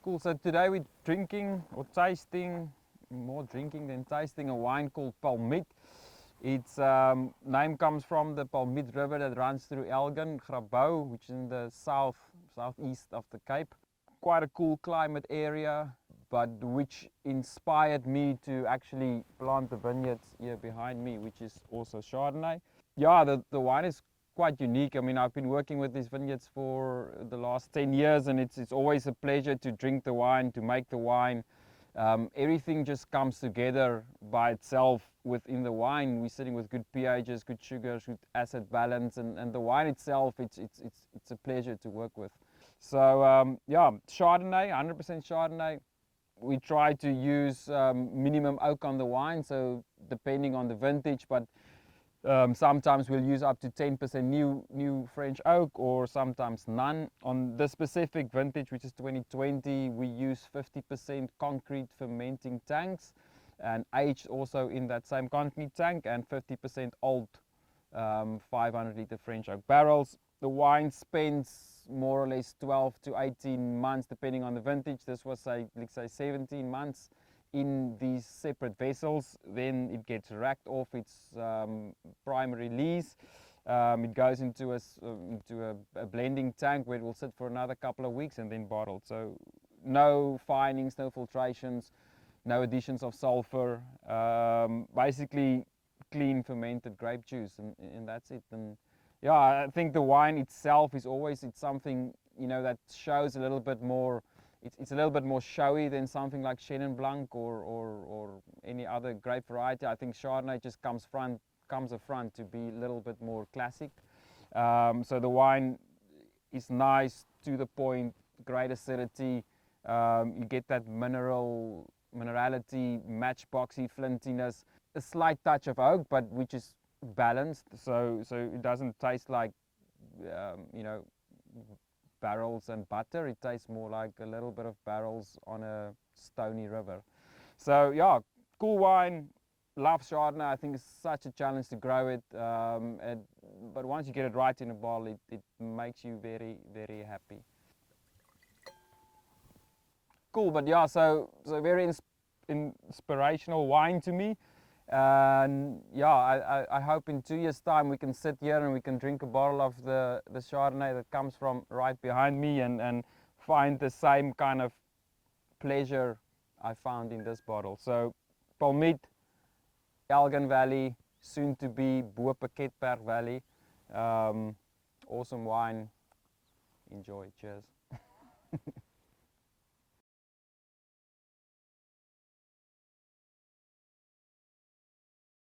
Cool, so today we're drinking or tasting, more drinking than tasting, a wine called Palmiet. Its name comes from the Palmiet river that runs through Elgin, which is in the southeast of the Cape. Quite a cool climate area, but which inspired me to actually plant the vineyards here behind me, which is also Chardonnay. Yeah, the wine is quite unique. I mean, I've been working with these vineyards for the last 10 years, and it's always a pleasure to drink the wine, to make the wine. Everything just comes together by itself within the wine. We're sitting with good pHs, good sugars, good acid balance, and the wine itself, it's a pleasure to work with. So yeah, Chardonnay, 100% Chardonnay. We try to use minimum oak on the wine, so depending on the vintage, but sometimes we'll use up to 10% new French oak, or sometimes none. On this specific vintage, which is 2020, we use 50% concrete fermenting tanks, and aged also in that same concrete tank, and 50% old 500-litre French oak barrels. The wine spends more or less 12 to 18 months, depending on the vintage. This was, let's say 17 months in these separate vessels. Then it gets racked off its primary lees. It goes into a blending tank where it will sit for another couple of weeks and then bottled. So no finings, no filtrations, no additions of sulfur. Basically clean fermented grape juice, and that's it. And yeah, I think the wine itself is always, it's something, you know, that shows a little bit more. It's a little bit more showy than something like Chenin Blanc or any other grape variety. I think Chardonnay just comes up front to be a little bit more classic. So the wine is nice, to the point, great acidity. You get that minerality, matchboxy flintiness, a slight touch of oak, but which is balanced. So it doesn't taste like you know, barrels and butter. It tastes more like a little bit of barrels on a stony river. So yeah, cool wine. Love Chardonnay. I think it's such a challenge to grow it, but once you get it right in a bottle, it makes you very, very happy. Cool, but yeah, so very inspirational wine to me. And yeah, I hope in 2 years' time we can sit here and we can drink a bottle of the Chardonnay that comes from right behind me, and find the same kind of pleasure I found in this bottle. So Palmiet, Elgin Valley, soon to be Bo-Pakketberg Valley. Awesome wine. Enjoy. Cheers.